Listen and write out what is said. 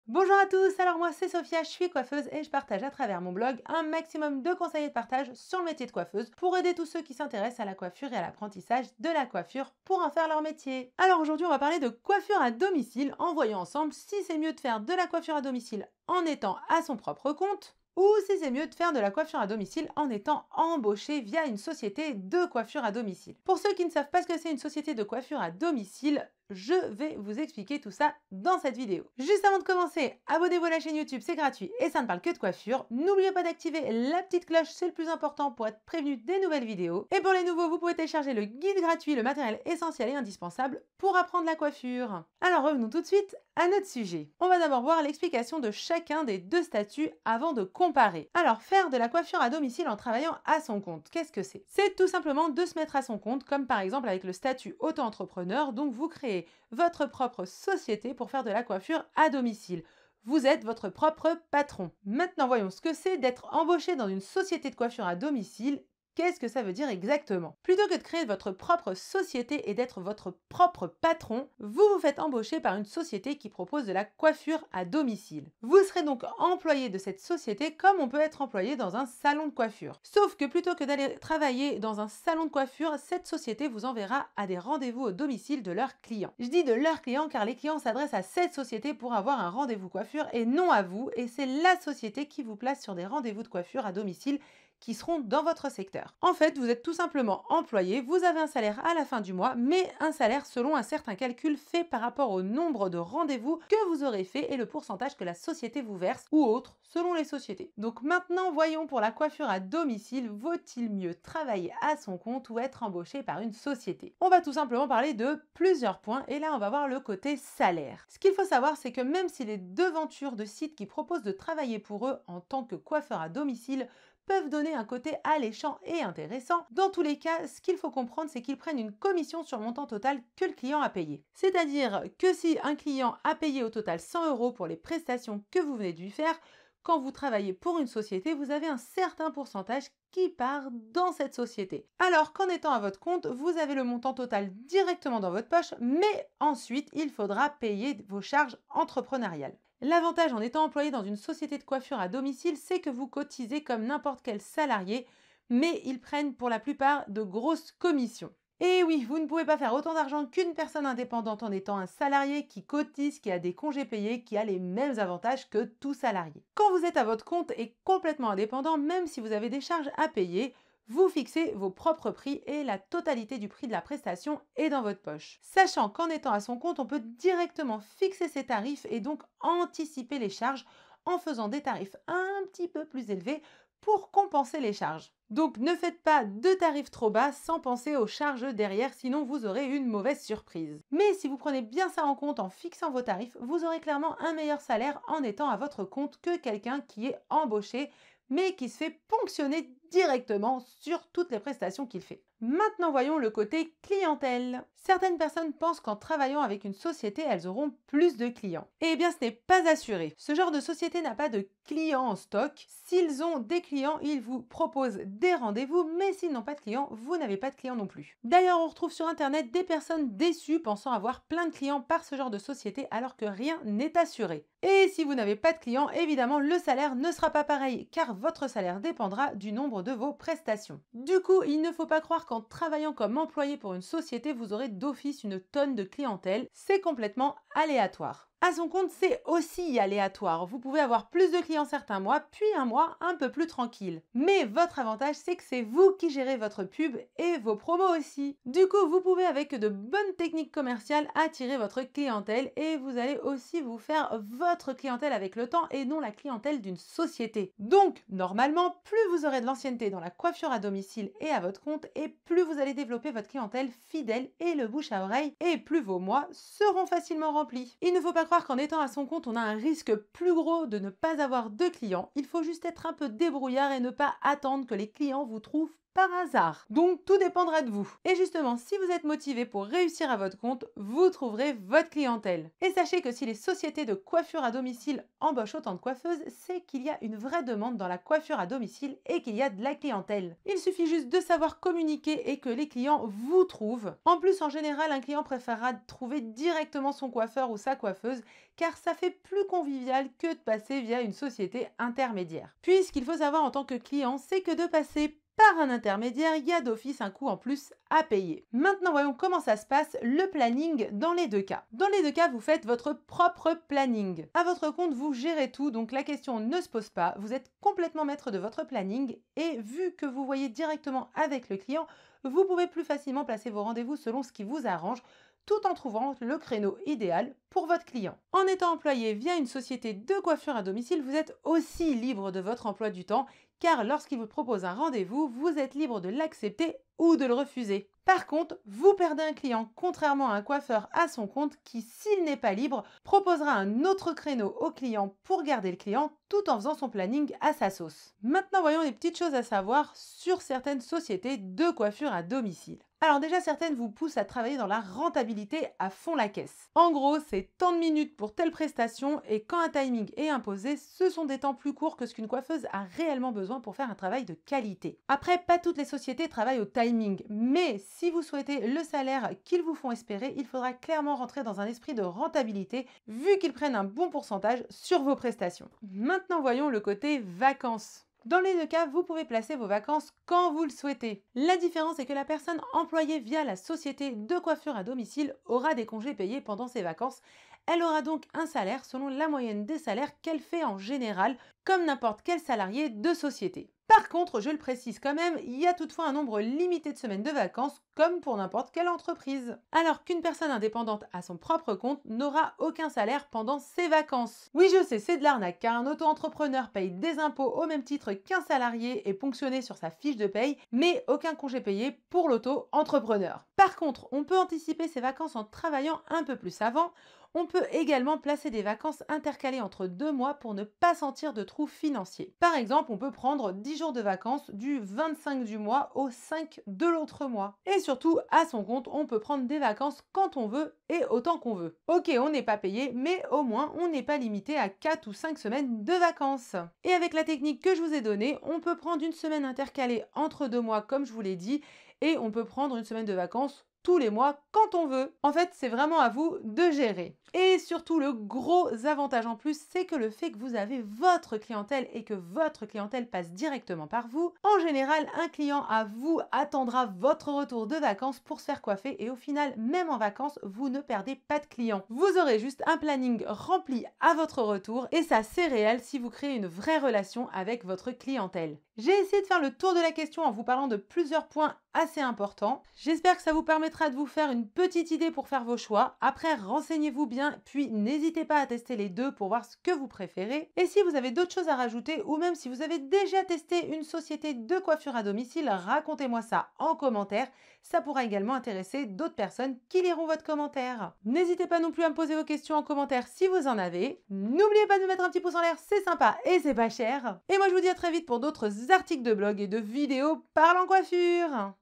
Bonjour à tous, alors moi c'est Sophia, je suis coiffeuse et je partage à travers mon blog un maximum de conseils et de partage sur le métier de coiffeuse pour aider tous ceux qui s'intéressent à la coiffure et à l'apprentissage de la coiffure pour en faire leur métier. Alors aujourd'hui on va parler de coiffure à domicile en voyant ensemble si c'est mieux de faire de la coiffure à domicile en étant à son propre compte ou si c'est mieux de faire de la coiffure à domicile en étant embauché via une société de coiffure à domicile. Pour ceux qui ne savent pas ce que c'est une société de coiffure à domicile, je vais vous expliquer tout ça dans cette vidéo. Juste avant de commencer, abonnez-vous à la chaîne YouTube, c'est gratuit et ça ne parle que de coiffure. N'oubliez pas d'activer la petite cloche, c'est le plus important pour être prévenu des nouvelles vidéos. Et pour les nouveaux, vous pouvez télécharger le guide gratuit, le matériel essentiel et indispensable pour apprendre la coiffure. Alors revenons tout de suite à notre sujet. On va d'abord voir l'explication de chacun des deux statuts avant de comparer. Alors faire de la coiffure à domicile en travaillant à son compte, qu'est-ce que c'est? C'est tout simplement de se mettre à son compte, comme par exemple avec le statut auto-entrepreneur, donc vous créez votre propre société pour faire de la coiffure à domicile. Vous êtes votre propre patron. Maintenant, voyons ce que c'est d'être embauché dans une société de coiffure à domicile. Qu'est-ce que ça veut dire exactement? Plutôt que de créer votre propre société et d'être votre propre patron, vous vous faites embaucher par une société qui propose de la coiffure à domicile. Vous serez donc employé de cette société comme on peut être employé dans un salon de coiffure. Sauf que plutôt que d'aller travailler dans un salon de coiffure, cette société vous enverra à des rendez-vous au domicile de leurs clients. Je dis de leurs clients car les clients s'adressent à cette société pour avoir un rendez-vous coiffure et non à vous, et c'est la société qui vous place sur des rendez-vous de coiffure à domicile qui seront dans votre secteur. En fait, vous êtes tout simplement employé, vous avez un salaire à la fin du mois, mais un salaire selon un certain calcul fait par rapport au nombre de rendez-vous que vous aurez fait et le pourcentage que la société vous verse, ou autre, selon les sociétés. Donc maintenant, voyons pour la coiffure à domicile, vaut-il mieux travailler à son compte ou être embauché par une société? On va tout simplement parler de plusieurs points, et là on va voir le côté salaire. Ce qu'il faut savoir, c'est que même si les devantures de sites qui proposent de travailler pour eux en tant que coiffeur à domicile peuvent donner un côté alléchant et intéressant. Dans tous les cas, ce qu'il faut comprendre, c'est qu'ils prennent une commission sur le montant total que le client a payé. C'est-à-dire que si un client a payé au total 100 € pour les prestations que vous venez de lui faire, quand vous travaillez pour une société, vous avez un certain pourcentage qui part dans cette société. Alors qu'en étant à votre compte, vous avez le montant total directement dans votre poche, mais ensuite, il faudra payer vos charges entrepreneuriales. L'avantage en étant employé dans une société de coiffure à domicile, c'est que vous cotisez comme n'importe quel salarié, mais ils prennent pour la plupart de grosses commissions. Et oui, vous ne pouvez pas faire autant d'argent qu'une personne indépendante en étant un salarié qui cotise, qui a des congés payés, qui a les mêmes avantages que tout salarié. Quand vous êtes à votre compte et complètement indépendant, même si vous avez des charges à payer, vous fixez vos propres prix et la totalité du prix de la prestation est dans votre poche. Sachant qu'en étant à son compte, on peut directement fixer ses tarifs et donc anticiper les charges en faisant des tarifs un petit peu plus élevés pour compenser les charges. Donc ne faites pas de tarifs trop bas sans penser aux charges derrière, sinon vous aurez une mauvaise surprise. Mais si vous prenez bien ça en compte en fixant vos tarifs, vous aurez clairement un meilleur salaire en étant à votre compte que quelqu'un qui est embauché mais qui se fait ponctionner directement sur toutes les prestations qu'il fait. Maintenant voyons le côté clientèle. Certaines personnes pensent qu'en travaillant avec une société, elles auront plus de clients. Eh bien ce n'est pas assuré. Ce genre de société n'a pas de clients en stock. S'ils ont des clients, ils vous proposent des rendez-vous, mais s'ils n'ont pas de clients, vous n'avez pas de clients non plus. D'ailleurs, on retrouve sur internet des personnes déçues pensant avoir plein de clients par ce genre de société alors que rien n'est assuré. Et si vous n'avez pas de clients, évidemment, le salaire ne sera pas pareil, car votre salaire dépendra du nombre de vos prestations. Du coup, il ne faut pas croire qu'en travaillant comme employé pour une société, vous aurez d'office une tonne de clientèle. C'est complètement aléatoire. À son compte, c'est aussi aléatoire. Vous pouvez avoir plus de clients certains mois, puis un mois un peu plus tranquille. Mais votre avantage, c'est que c'est vous qui gérez votre pub et vos promos aussi. Du coup, vous pouvez avec de bonnes techniques commerciales attirer votre clientèle et vous allez aussi vous faire votre clientèle avec le temps et non la clientèle d'une société. Donc, normalement, plus vous aurez de l'ancienneté dans la coiffure à domicile et à votre compte, et plus vous allez développer votre clientèle fidèle et le bouche à oreille, et plus vos mois seront facilement remplis. Il ne faut pas croire qu'en étant à son compte, on a un risque plus gros de ne pas avoir de clients. Il faut juste être un peu débrouillard et ne pas attendre que les clients vous trouvent par hasard. Donc tout dépendra de vous. Et justement, si vous êtes motivé pour réussir à votre compte, vous trouverez votre clientèle. Et sachez que si les sociétés de coiffure à domicile embauchent autant de coiffeuses, c'est qu'il y a une vraie demande dans la coiffure à domicile et qu'il y a de la clientèle. Il suffit juste de savoir communiquer et que les clients vous trouvent. En plus, en général, un client préférera trouver directement son coiffeur ou sa coiffeuse car ça fait plus convivial que de passer via une société intermédiaire. Puis ce qu'il faut savoir en tant que client, c'est que de passer par un intermédiaire, il y a d'office un coût en plus à payer. Maintenant, voyons comment ça se passe, le planning dans les deux cas. Dans les deux cas, vous faites votre propre planning. À votre compte, vous gérez tout, donc la question ne se pose pas. Vous êtes complètement maître de votre planning et vu que vous voyez directement avec le client, vous pouvez plus facilement placer vos rendez-vous selon ce qui vous arrange, tout en trouvant le créneau idéal pour votre client. En étant employé via une société de coiffure à domicile, vous êtes aussi libre de votre emploi du temps, car lorsqu'il vous propose un rendez-vous, vous êtes libre de l'accepter ou de le refuser. Par contre, vous perdez un client contrairement à un coiffeur à son compte qui, s'il n'est pas libre, proposera un autre créneau au client pour garder le client tout en faisant son planning à sa sauce. Maintenant, voyons les petites choses à savoir sur certaines sociétés de coiffure à domicile. Alors déjà, certaines vous poussent à travailler dans la rentabilité à fond la caisse. En gros, c'est tant de minutes pour telle prestation et quand un timing est imposé, ce sont des temps plus courts que ce qu'une coiffeuse a réellement besoin pour faire un travail de qualité. Après, pas toutes les sociétés travaillent au timing, mais si vous souhaitez le salaire qu'ils vous font espérer, il faudra clairement rentrer dans un esprit de rentabilité vu qu'ils prennent un bon pourcentage sur vos prestations. Maintenant, voyons le côté vacances. Dans les deux cas, vous pouvez placer vos vacances quand vous le souhaitez. La différence est que la personne employée via la société de coiffure à domicile aura des congés payés pendant ses vacances. Elle aura donc un salaire selon la moyenne des salaires qu'elle fait en général, comme n'importe quel salarié de société. Par contre, je le précise quand même, il y a toutefois un nombre limité de semaines de vacances, comme pour n'importe quelle entreprise. Alors qu'une personne indépendante à son propre compte n'aura aucun salaire pendant ses vacances. Oui, je sais, c'est de l'arnaque, car un auto-entrepreneur paye des impôts au même titre qu'un salarié est ponctionné sur sa fiche de paye, mais aucun congé payé pour l'auto-entrepreneur. Par contre, on peut anticiper ses vacances en travaillant un peu plus avant. On peut également placer des vacances intercalées entre 2 mois pour ne pas sentir de trous financiers. Par exemple, on peut prendre 10 jours de vacances du 25 du mois au 5 de l'autre mois. Et surtout, à son compte, on peut prendre des vacances quand on veut et autant qu'on veut. Ok, on n'est pas payé, mais au moins, on n'est pas limité à 4 ou 5 semaines de vacances. Et avec la technique que je vous ai donnée, on peut prendre une semaine intercalée entre 2 mois, comme je vous l'ai dit, et on peut prendre une semaine de vacances tous les mois quand on veut. En fait, c'est vraiment à vous de gérer. Et surtout, le gros avantage en plus, c'est que le fait que vous avez votre clientèle et que votre clientèle passe directement par vous, en général, un client à vous attendra votre retour de vacances pour se faire coiffer et au final, même en vacances, vous ne perdez pas de clients. Vous aurez juste un planning rempli à votre retour et ça, c'est réel si vous créez une vraie relation avec votre clientèle. J'ai essayé de faire le tour de la question en vous parlant de plusieurs points assez importants. J'espère que ça vous permettra de vous faire une petite idée pour faire vos choix. Après, renseignez-vous bien, puis n'hésitez pas à tester les deux pour voir ce que vous préférez. Et si vous avez d'autres choses à rajouter ou même si vous avez déjà testé une société de coiffure à domicile, racontez-moi ça en commentaire. Ça pourra également intéresser d'autres personnes qui liront votre commentaire. N'hésitez pas non plus à me poser vos questions en commentaire si vous en avez. N'oubliez pas de mettre un petit pouce en l'air, c'est sympa et c'est pas cher. Et moi je vous dis à très vite pour d'autres articles de blog et de vidéos parlant coiffure.